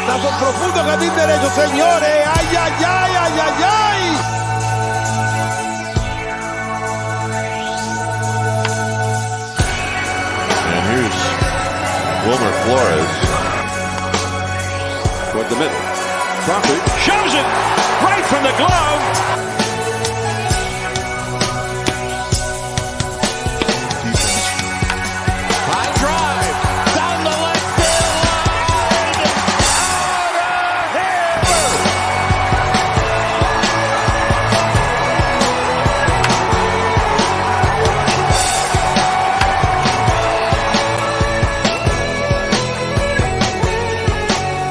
Batazo profundo, jardín derecho, señores. ¡Ay, ay, ay, ay, ay, ay! And here's Wilmer Flores toward the middle. Crawford shoves it right from the glove. High drive down the left field line. Out of here.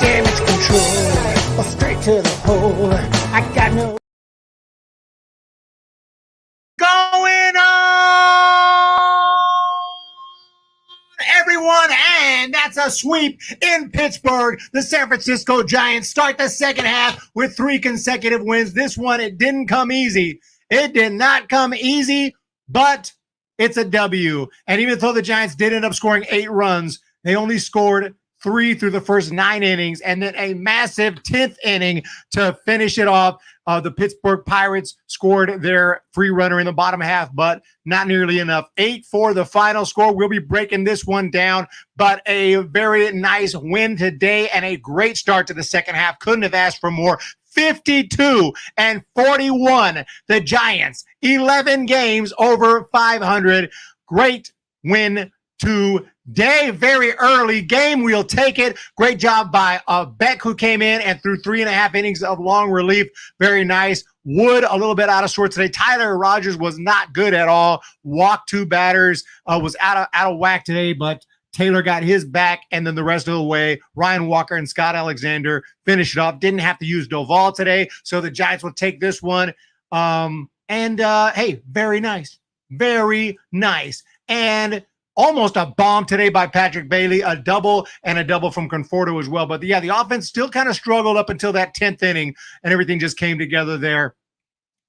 Damage control, straight to the hole. I got no going on, everyone, and that's a sweep in Pittsburgh. The San Francisco Giants start the second half with 3 consecutive wins. This one, it didn't come easy. It did not come easy, but it's a W. And even though the Giants did end up scoring 8 runs, they only scored 3 through the first 9 innings, and then a massive 10th inning to finish it off. The Pittsburgh Pirates scored their free runner in the bottom half, but not nearly enough. 8 for the final score. We'll be breaking this one down, but a very nice win today and a great start to the second half. Couldn't have asked for more. 52-41. The Giants, 11 games over 500. Great win today. Very early game. We'll take it. Great job by Beck, who came in and threw 3.5 innings of long relief. Very nice. Wood a little bit out of sorts today. Tyler Rogers was not good at all. Walked 2 batters. Was out of whack today, but Taylor got his back, and then the rest of the way, Ryan Walker and Scott Alexander finished it off. Didn't have to use Doval today, so the Giants will take this one. Hey, very nice. Very nice. And almost a bomb today by Patrick Bailey, a double and a double from Conforto as well. But yeah, the offense still kind of struggled up until that 10th inning, and everything just came together there.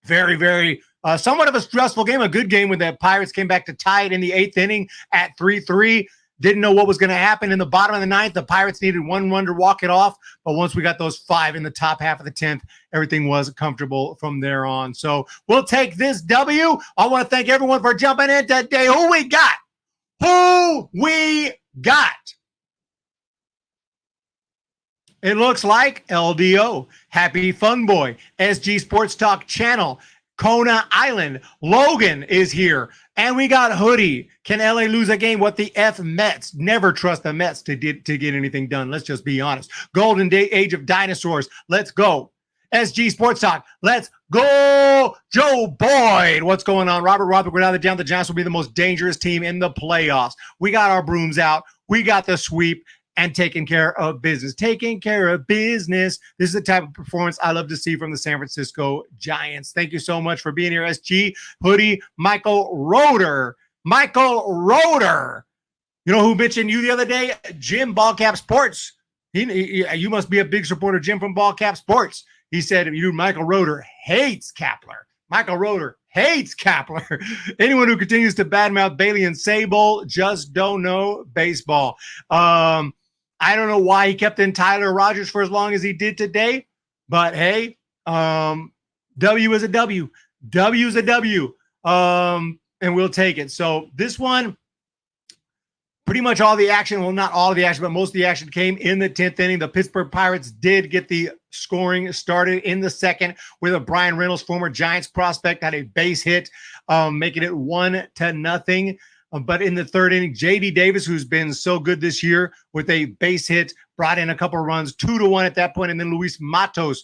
Very, very somewhat of a stressful game, a good game when the Pirates came back to tie it in the 8th inning at 3-3. Didn't know what was going to happen in the bottom of the 9th. The Pirates needed 1 run to walk it off. But once we got those 5 in the top half of the 10th, everything was comfortable from there on. So we'll take this W. I want to thank everyone for jumping in today. Who we got? It looks like LDO, Happy Fun Boy, SG Sports Talk Channel, Kona Island, Logan is here, and we got Hoodie. Can LA lose a game? What the F Mets? Never trust the Mets to get anything done. Let's just be honest. Golden Day Age of Dinosaurs. Let's go. SG Sports Talk. Let's go. Joe Boyd. What's going on? Robert, we're now down. The Giants will be the most dangerous team in the playoffs. We got our brooms out. We got the sweep and taking care of business. Taking care of business. This is the type of performance I love to see from the San Francisco Giants. Thank you so much for being here, SG. Hoodie, Michael Roeder. You know who mentioned you the other day? Jim, Ballcap Sports. You must be a big supporter of Jim from Ballcap Sports. He said, Michael Roeder hates Kapler. Michael Roeder hates Kapler. Anyone who continues to badmouth Bailey and Sable just don't know baseball. I don't know why he kept in Tyler Rogers for as long as he did today, but hey, W is a W. W is a W. And we'll take it. So this one, pretty much all the action, well, not all of the action, but most of the action came in the 10th inning. The Pittsburgh Pirates did get the scoring started in the second with a Brian Reynolds, former Giants prospect, had a base hit, making it 1-0. But in the third inning, J.D. Davis, who's been so good this year with a base hit, brought in a couple of runs, 2-1 at that point. And then Luis Matos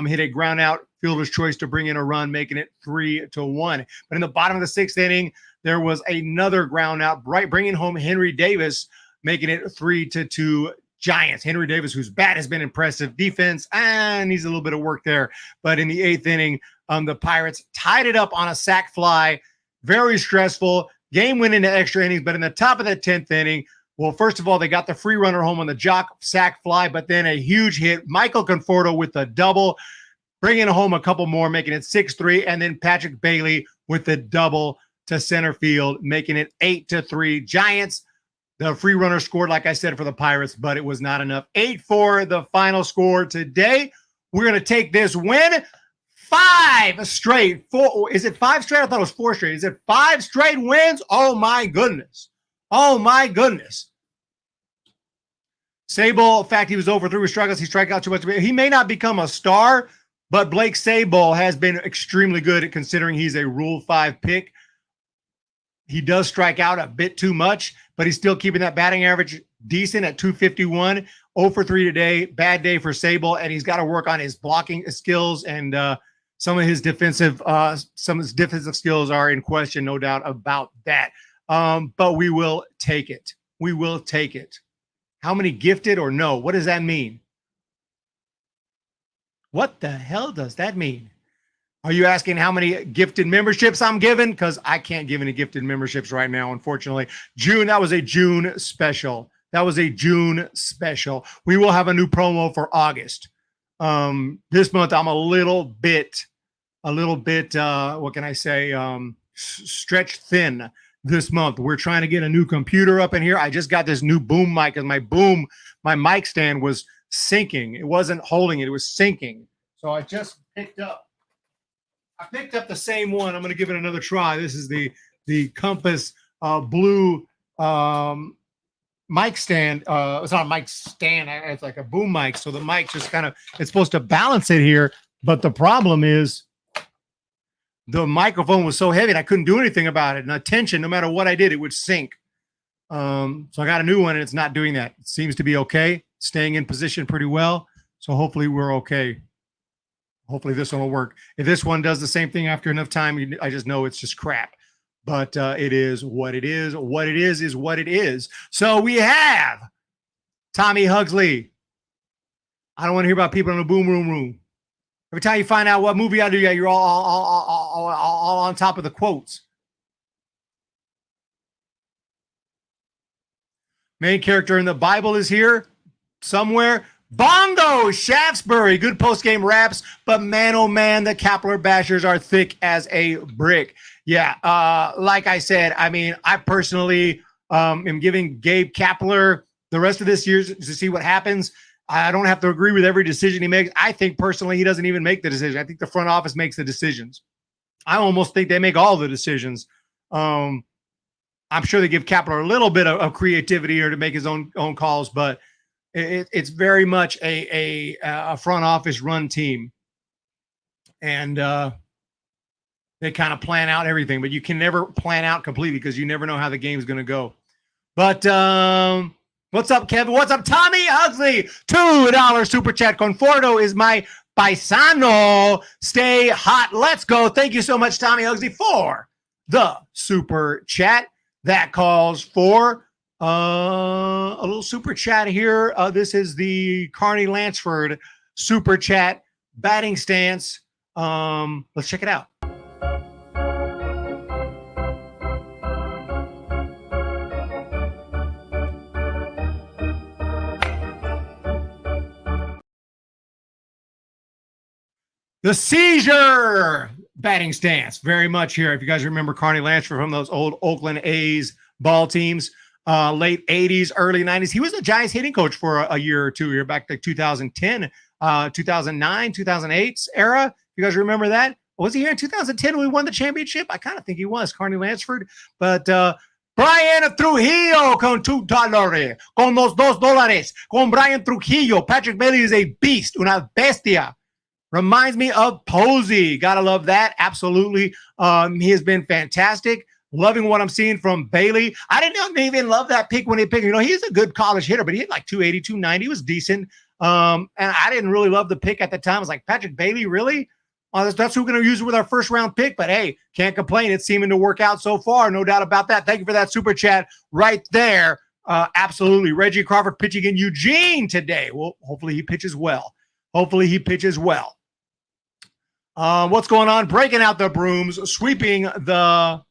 hit a ground out fielder's choice to bring in a run, making it 3-1. But in the bottom of the 6th inning, there was another ground out, bringing home Henry Davis, making it 3-2 Giants. Henry Davis, whose bat has been impressive, defense, and needs a little bit of work there. But in the 8th inning, the Pirates tied it up on a sac fly. Very stressful. Game went into extra innings, but in the top of the 10th inning, well, first of all, they got the free runner home on the Jock sac fly, but then a huge hit. Michael Conforto with the double, bringing home a couple more, making it 6-3, and then Patrick Bailey with the double to center field, making it 8-3. Giants The free runner scored, like I said, for the Pirates, but it was not enough. 8-4, the final score today. We're going to take this win. 5 straight. Is it 5 straight? I thought it was 4 straight. Is it 5 straight wins? Oh, my goodness. Oh, my goodness. Sable, in fact, he was over through his struggles. He struck out too much. He may not become a star, but Blake Sable has been extremely good at considering he's a Rule 5 pick. He does strike out a bit too much, but he's still keeping that batting average decent at 251. 0 for 3 today. Bad day for Sable, and he's got to work on his blocking skills and some of his defensive skills are in question, no doubt about that. But we will take it. We will take it. How many gifted or no? What does that mean? What the hell does that mean? Are you asking how many gifted memberships I'm giving? Because I can't give any gifted memberships right now, unfortunately. June, that was a June special. That was a June special. We will have a new promo for August. This month, I'm a little bit, what can I say, stretched thin this month. We're trying to get a new computer up in here. I just got this new boom mic, and my mic stand was sinking. It wasn't holding it. It was sinking. So I just picked up the same one. I'm going to give it another try. This is the Compass blue mic stand. It's not a mic stand. It's like a boom mic. So the mic just it's supposed to balance it here. But the problem is the microphone was so heavy and I couldn't do anything about it. And attention, no matter what I did, it would sink. So I got a new one and it's not doing that. It seems to be okay. Staying in position pretty well. So hopefully we're okay. Hopefully this one will work. If this one does the same thing after enough time, I just know it's just crap. But it is what it is. What it is what it is. So we have Tommy Huxley. I don't want to hear about people in the boom room. Every time you find out what movie I do, you're all on top of the quotes. Main character in the Bible is here somewhere. Bongo Shaftesbury, good post-game raps, but man, oh man, the Kapler bashers are thick as a brick. Yeah, like I said, I mean, I personally am giving Gabe Kapler the rest of this year to see what happens. I don't have to agree with every decision he makes. I think personally he doesn't even make the decision. I think the front office makes the decisions. I almost think they make all the decisions. I'm sure they give Kapler a little bit of creativity or to make his own calls, but it's very much a front office run team, and they kind of plan out everything, but you can never plan out completely because you never know how the game's going to go. But what's up, Kevin? What's up, Tommy Huxley? $2 super chat. Conforto is my paisano. Stay hot. Let's go. Thank you so much, Tommy Huxley, for the super chat. That calls for a little super chat here. This is the Carney Lansford super chat batting stance. Let's check it out. The seizure batting stance, very much here. If you guys remember Carney Lansford from those old Oakland A's ball teams, late 80s, early 90s. He was a Giants hitting coach for a year or two here, back to 2010, 2009, 2008 era. You guys remember that? Was he here in 2010 when we won the championship? I kind of think he was, Carney Lansford. But Brian Trujillo con $2, con los $2, con Brian Trujillo. Patrick Bailey is a beast, una bestia. Reminds me of Posey. Gotta love that. Absolutely. He has been fantastic. Loving what I'm seeing from Bailey. I didn't even love that pick when he picked. You know, he's a good college hitter, but he had like 280, 290. He was decent. And I didn't really love the pick at the time. I was like, Patrick Bailey, really? That's who we're going to use with our first round pick. But hey, can't complain. It's seeming to work out so far. No doubt about that. Thank you for that super chat right there. Absolutely. Reggie Crawford pitching in Eugene today. Well, hopefully he pitches well. What's going on? Breaking out the brooms, sweeping the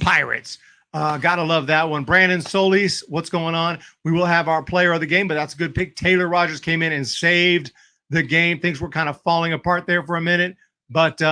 Pirates. Gotta love that one. Brandon Solis, what's going on? We will have our player of the game, but that's a good pick. Taylor Rogers came in and saved the game. Things were kind of falling apart there for a minute, but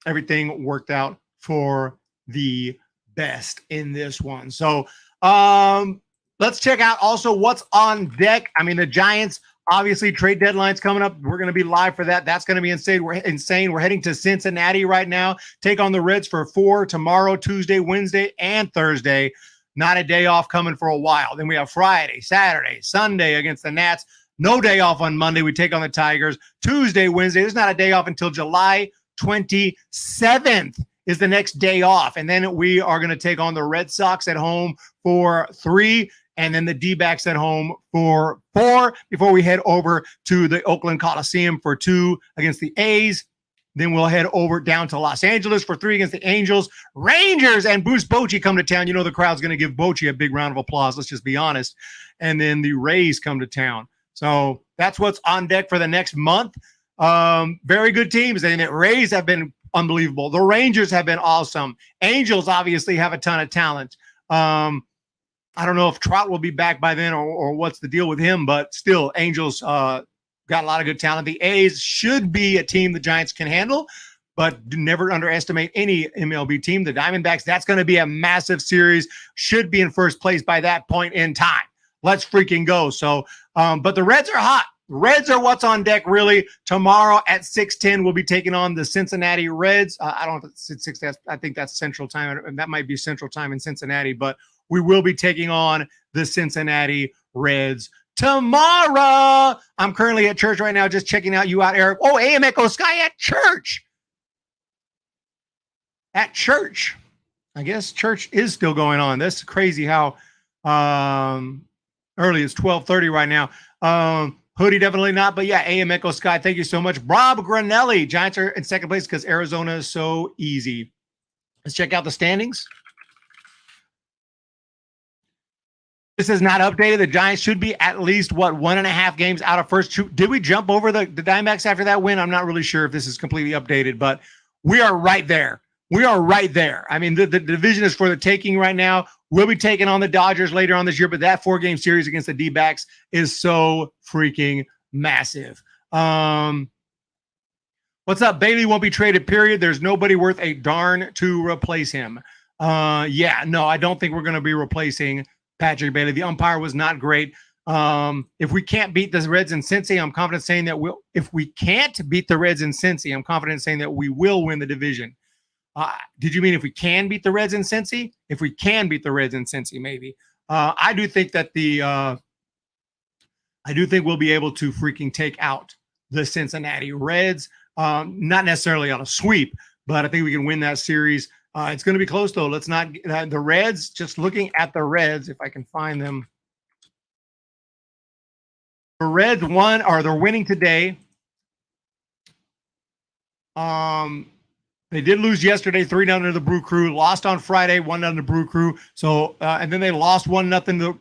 everything worked out for the best in this one. So Let's check out also what's on deck. I mean, the Giants, obviously, trade deadline's coming up. We're going to be live for that. That's going to be insane. We're heading to Cincinnati right now. Take on the Reds for 4 tomorrow, Tuesday, Wednesday, and Thursday. Not a day off coming for a while. Then we have Friday, Saturday, Sunday against the Nats. No day off on Monday. We take on the Tigers. Tuesday, Wednesday. There's not a day off until July 27th is the next day off. And then we are going to take on the Red Sox at home for 3, and then the D-backs at home for 4 before we head over to the Oakland Coliseum for 2 against the A's. Then we'll head over down to Los Angeles for 3 against the Angels. Rangers and Bruce Bochy come to town. You know the crowd's going to give Bochy a big round of applause. Let's just be honest. And then the Rays come to town. So that's what's on deck for the next month. Very good teams. And the Rays have been unbelievable. The Rangers have been awesome. Angels obviously have a ton of talent. I don't know if Trout will be back by then or what's the deal with him, but still, Angels got a lot of good talent. The A's should be a team the Giants can handle, but never underestimate any MLB team. The Diamondbacks, that's going to be a massive series. Should be in first place by that point in time. Let's freaking go. So, but the Reds are hot. Reds are what's on deck, really. Tomorrow at 6:10, we'll be taking on the Cincinnati Reds. I don't know if it's 6. I think that's Central Time, and that might be Central Time in Cincinnati, but we will be taking on the Cincinnati Reds tomorrow. I'm currently at church right now, just checking out you out, Eric. Oh, AM Echo Sky at church. At church. I guess church is still going on. That's crazy how early. It's 12:30 right now. Hoodie, definitely not. But yeah, AM Echo Sky, thank you so much. Rob Granelli, Giants are in second place because Arizona is so easy. Let's check out the standings. This is not updated. The Giants should be at least, 1.5 games out of first. Did we jump over the Diamondbacks after that win? I'm not really sure if this is completely updated, but we are right there. We are right there. I mean, the division is for the taking right now. We'll be taking on the Dodgers later on this year, but that 4-game series against the D-backs is so freaking massive. What's up? Bailey won't be traded, period. There's nobody worth a darn to replace him. Yeah, no, I don't think we're going to be replacing Patrick Bailey. The umpire was not great. If we can't beat the Reds in Cincy, I'm confident saying that if we can't beat the Reds in Cincy, I'm confident saying that we will win the division. Did you mean if we can beat the Reds in Cincy? If we can beat the Reds in Cincy, maybe. I do think that I do think we'll be able to freaking take out the Cincinnati Reds. Not necessarily on a sweep, but I think we can win that series. It's going to be close, though. Let's not the Reds. Just looking at the Reds, if I can find them. The Reds they're winning today. They did lose yesterday, 3-0 to the Brew Crew. Lost on Friday, 1-0 to Brew Crew. So, and then they lost 1-0.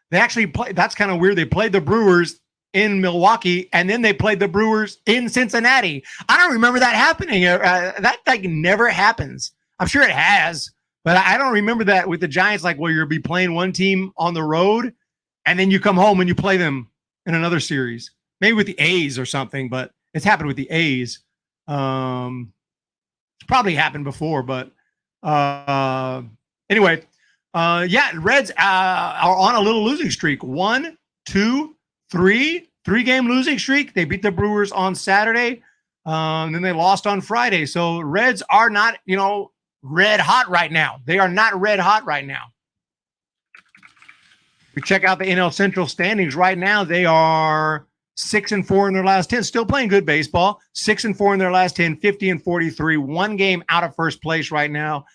They actually played. That's kind of weird. They played the Brewers in Milwaukee, and then they played the Brewers in Cincinnati. I don't remember that happening. That never happens. I'm sure it has, but I don't remember that with the Giants. Like, well, you'll be playing one team on the road, and then you come home and you play them in another series. Maybe with the A's or something, but it's happened with the A's. It's probably happened before, but anyway, yeah, Reds are on a little losing streak. 1, 2, 3, 3-game losing streak. They beat the Brewers on Saturday, and then they lost on Friday. So Reds are not, red hot right now. They are not red hot right now. We check out the NL Central standings right now. They are 6-4 in their last 10, still playing good baseball. 6-4 in their last 10, 50-43, 1 game out of first place right now.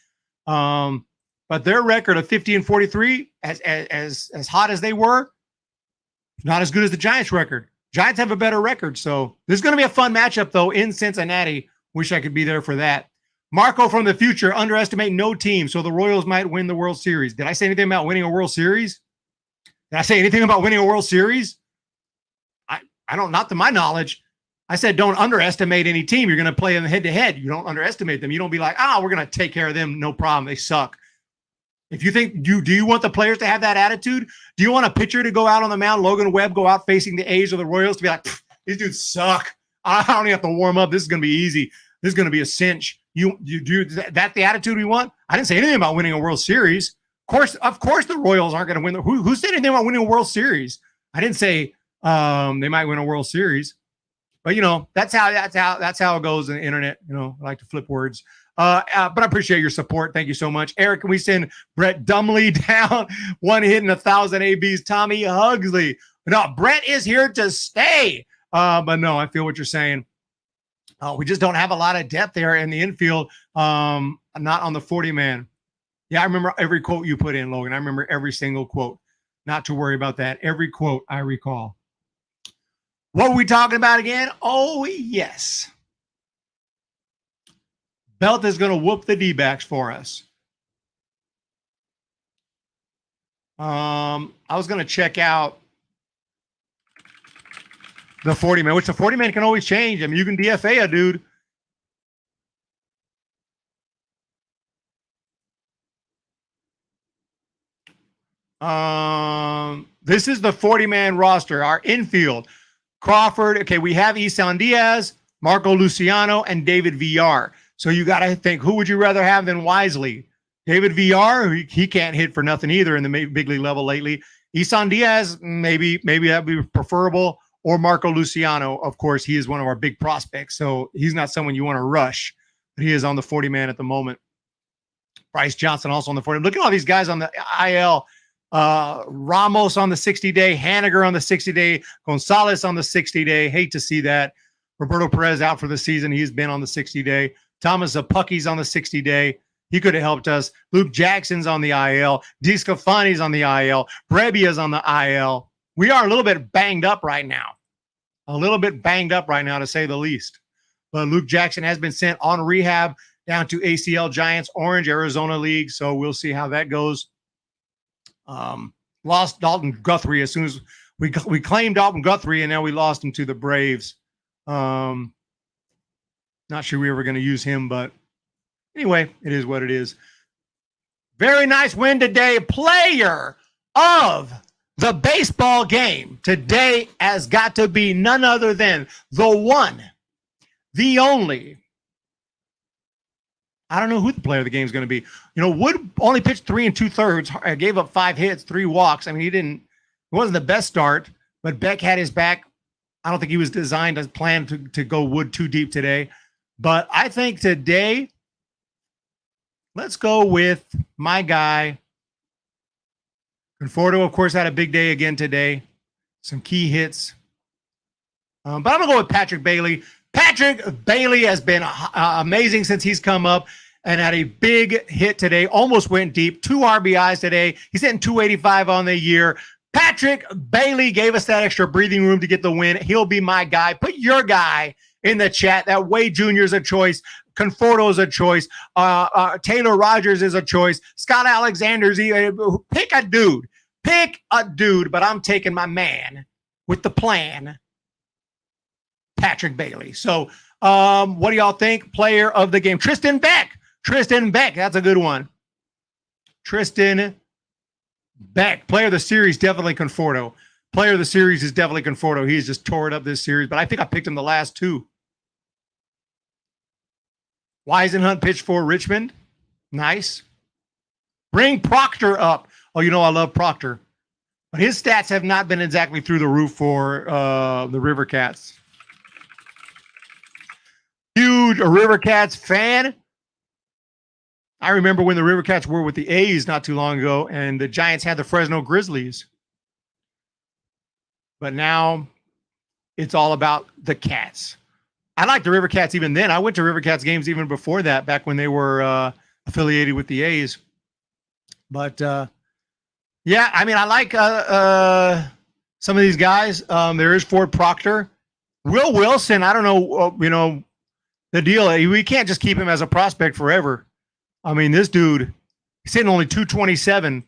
But their record of 50-43, as hot as they were, not as good as the Giants' record. Giants have a better record, so this is going to be a fun matchup, though, in Cincinnati. Wish I could be there for that. Marco from the future, underestimate no team, so the Royals might win the World Series. Did I say anything about winning a World Series? Did I say anything about winning a World Series? I don't, not to my knowledge. I said don't underestimate any team. You're going to play them head-to-head. You don't underestimate them. You don't be like, we're going to take care of them. No problem. They suck. If you think, do you want the players to have that attitude? Do you want a pitcher to go out on the mound, Logan Webb, go out facing the A's or the Royals to be like, these dudes suck. I don't even have to warm up. This is going to be easy. This is going to be a cinch. You do that the attitude we want? I didn't say anything about winning a World Series. Of Of course, the Royals aren't going to win. Who said anything about winning a World Series? I didn't say they might win a World Series, but that's how it goes in the internet. I like to flip words. But I appreciate your support. Thank you so much, Eric. Can we send Brett Dumley down? One hit and 1,000 ABs. Tommy Hugsley. No, Brett is here to stay. But no, I feel what you're saying. We just don't have a lot of depth there in the infield. Not on the 40-man. Yeah, I remember every quote you put in, Logan. I remember every single quote. Not to worry about that. Every quote I recall. What were we talking about again? Oh, yes. Belt is going to whoop the D-backs for us. I was going to check out the 40-man, which the 40-man can always change. I mean, you can DFA a dude. This is the 40-man roster. Our infield. Crawford. Okay, we have Isan Diaz, Marco Luciano, and David Villar. So you got to think, who would you rather have than Wisely? David Villar, he can't hit for nothing either in the big league level lately. Isan Diaz, maybe that'd be preferable. Or Marco Luciano. Of course, he is one of our big prospects, so he's not someone you want to rush. But he is on the 40-man at the moment. Bryce Johnson also on the 40. Look at all these guys on the IL. Ramos on the 60-day, Haniger on the 60-day, Gonzalez on the 60-day. Hate to see that. Roberto Perez out for the season. He's been on the 60-day. Thomas Zapucki's on the 60-day. He could have helped us. Luke Jackson's on the IL. DeScafani's on the IL. Brebbia's on the IL. We are a little bit banged up right now. To say the least. But Luke Jackson has been sent on rehab down to ACL Giants Orange Arizona League. So we'll see how that goes. Lost Dalton Guthrie as soon as we claimed Dalton Guthrie, and now we lost him to the Braves. Not sure we were going to use him, but anyway, it is what it is. Very nice win today. Player of the baseball game today has got to be none other than the one, the only. I don't know who the player of the game is going to be. Wood only pitched 3 2/3. Gave up 5 hits, 3 walks. I mean, it wasn't the best start, but Beck had his back. I don't think he was designed as planned to go Wood too deep today. But I think today, let's go with my guy. Conforto, of course, had a big day again today. Some key hits. But I'm going to go with Patrick Bailey. Patrick Bailey has been amazing since he's come up and had a big hit today. Almost went deep. 2 RBIs today. He's hitting 285 on the year. Patrick Bailey gave us that extra breathing room to get the win. He'll be my guy. Put your guy in the chat. That Wade Jr. is a choice. Conforto is a choice. Taylor Rogers is a choice. Scott Alexander's. Pick a dude. But I'm taking my man with the plan, Patrick Bailey. So what do y'all think? Player of the game. Tristan Beck. That's a good one. Tristan Beck. Player of the series, definitely Conforto. Player of the series is definitely Conforto. He's just tore it up this series, but I think I picked him the last 2. Weisenhunt pitched for Richmond. Nice. Bring Proctor up. Oh, I love Proctor. But his stats have not been exactly through the roof for the River Cats. Huge River Cats fan. I remember when the River Cats were with the A's not too long ago, and the Giants had the Fresno Grizzlies. But now it's all about the Cats. I liked the River Cats even then. I went to River Cats games even before that, back when they were affiliated with the A's. But yeah, I mean, I like some of these guys. There is Ford Proctor. Will Wilson, I don't know, the deal. We can't just keep him as a prospect forever. I mean, this dude, he's hitting only 227.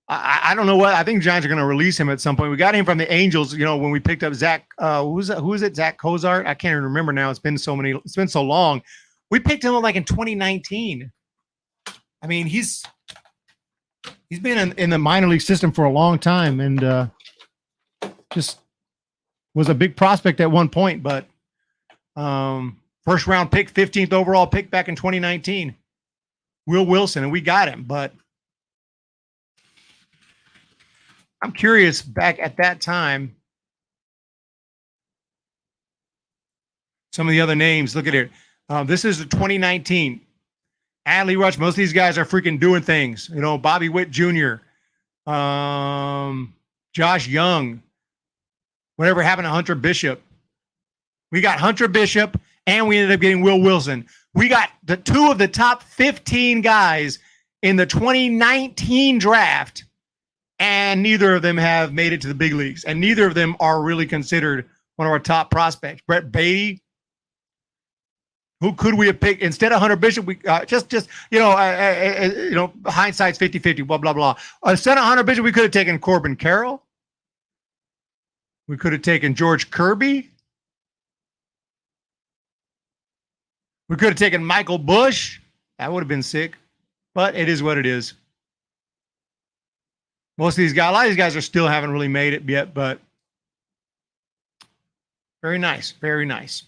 I don't know what. I think Giants are going to release him at some point. We got him from the Angels, when we picked up Zach. Who is it? Zach Cozart? I can't even remember now. It's been so long. We picked him up like in 2019. I mean, he's been in the minor league system for a long time, and just was a big prospect at one point. But first round pick, 15th overall pick back in 2019. Will Wilson, and we got him, but I'm curious back at that time. Some of the other names, look at it. This is the 2019. Adley Rush, most of these guys are freaking doing things. You know, Bobby Witt Jr., Josh Young, whatever happened to Hunter Bishop. We got Hunter Bishop, and we ended up getting Will Wilson. We got the two of the top 15 guys in the 2019 draft, and neither of them have made it to the big leagues, and neither of them are really considered one of our top prospects. Brett Beatty, who could we have picked instead of Hunter Bishop? We hindsight's 50-50, blah, blah, blah. Instead of Hunter Bishop, we could have taken Corbin Carroll. We could have taken George Kirby. We could have taken Michael Bush. That would have been sick, but it is what it is. Most of these guys, a lot of these guys haven't really made it yet, but very nice, very nice.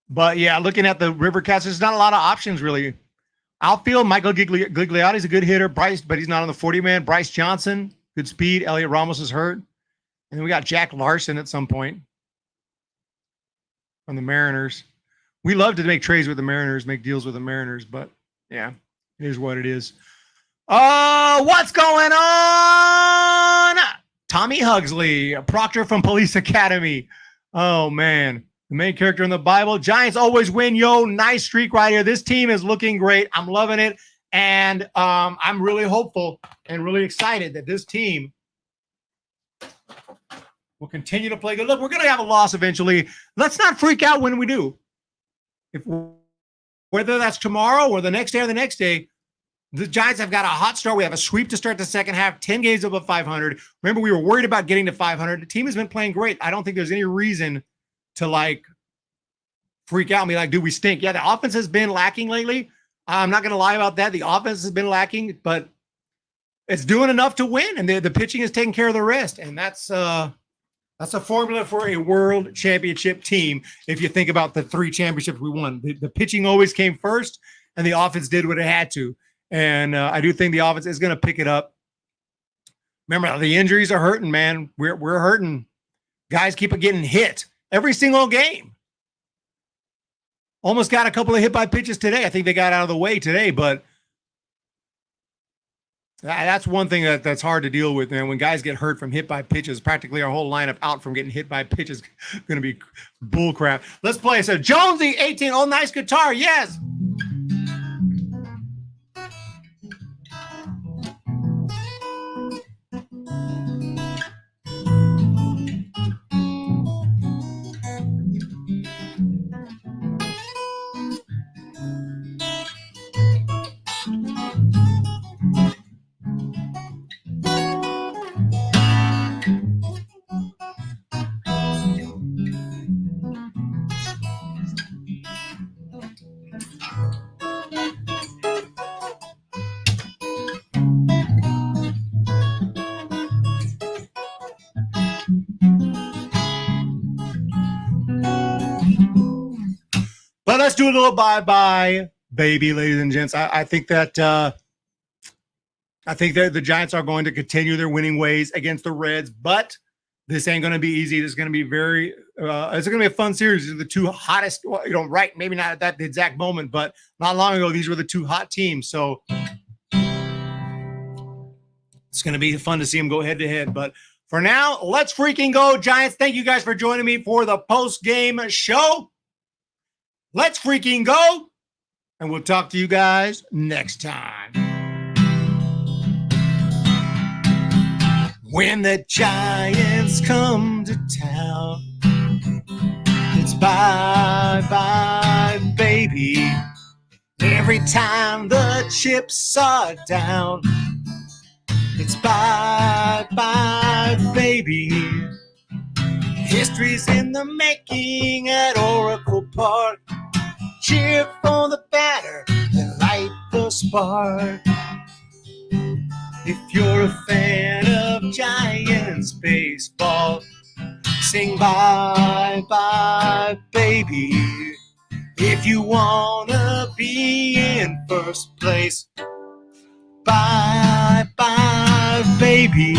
But yeah, looking at the River Cats, there's not a lot of options really. Outfield, Michael Gigliotti's a good hitter, Bryce, but he's not on the 40-man. Bryce Johnson, good speed. Elliot Ramos is hurt. And then we got Jack Larson at some point from the Mariners. We love to make trades with the Mariners, make deals with the Mariners, but yeah, it is what it is. What's going on? Tommy Hugsley, a proctor from Police Academy. Oh, man. The main character in the Bible. Giants always win, yo. Nice streak right here. This team is looking great. I'm loving it. And I'm really hopeful and really excited that this team will continue to play good. Look, we're going to have a loss eventually. Let's not freak out when we do. Whether that's tomorrow or the next day or the next day, the Giants have got a hot start. We have a sweep to start the second half, 10 games above 500. Remember, we were worried about getting to 500. The team has been playing great. I don't think there's any reason to, freak out and be like, dude, we stink. Yeah, the offense has been lacking lately. I'm not going to lie about that. The offense has been lacking, but it's doing enough to win, and the pitching is taking care of the rest. And that's a formula for a world championship team if you think about the 3 championships we won. The pitching always came first, and the offense did what it had to. And I do think the offense is going to pick it up. Remember, the injuries are hurting, man. We're hurting. Guys keep getting hit every single game. Almost got a couple of hit by pitches today. I think they got out of the way today, but that's one thing that's hard to deal with, man. When guys get hurt from hit by pitches, practically our whole lineup out from getting hit by pitches going to be bull crap. Let's play. So Jonesy, 18. Oh, nice guitar. Yes. But let's do a little bye-bye, baby, ladies and gents. I think that the Giants are going to continue their winning ways against the Reds, but this ain't going to be easy. This is going to be it's going to be a fun series. These are the two hottest, right? Maybe not at that exact moment, but not long ago, these were the two hot teams. So it's going to be fun to see them go head-to-head. But for now, let's freaking go, Giants. Thank you guys for joining me for the post-game show. Let's freaking go, and we'll talk to you guys next time. When the Giants come to town, it's bye-bye, baby. Every time the chips are down, it's bye-bye, baby. History's in the making at Oracle Park. Cheer for the batter and light the spark. If you're a fan of Giants baseball, sing bye-bye, baby. If you wanna be in first place, bye-bye. bye, baby.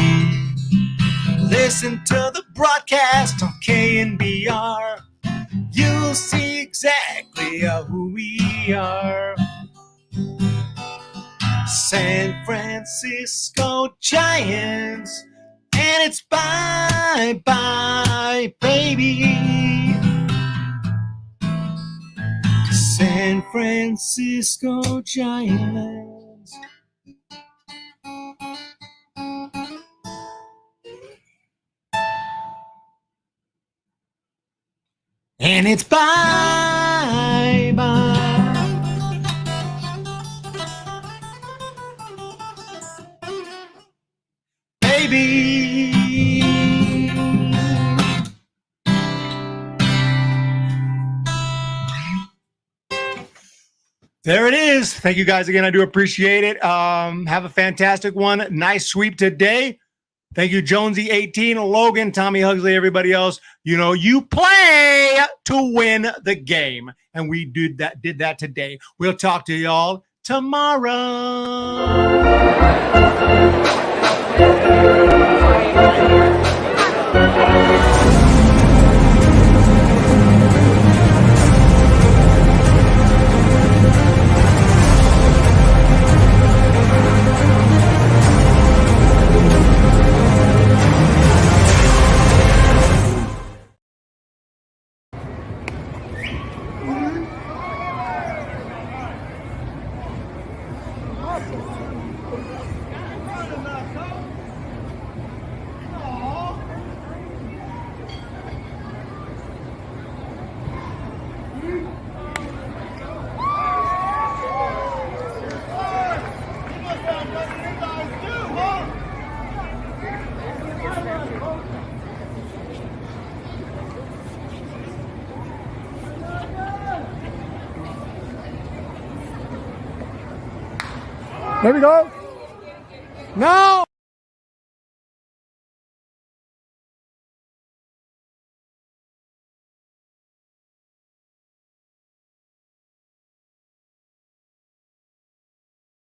Listen to the broadcast on KNBR. You'll see exactly who we are. San Francisco Giants, and it's bye, bye, baby. San Francisco Giants. And it's bye, bye. Baby. There it is. Thank you guys again. I do appreciate it. Have a fantastic one. Nice sweep today. Thank you, Jonesy18, Logan, Tommy Hugsley, everybody else. You know, you play to win the game. And we did that today. We'll talk to y'all tomorrow. There we go. No.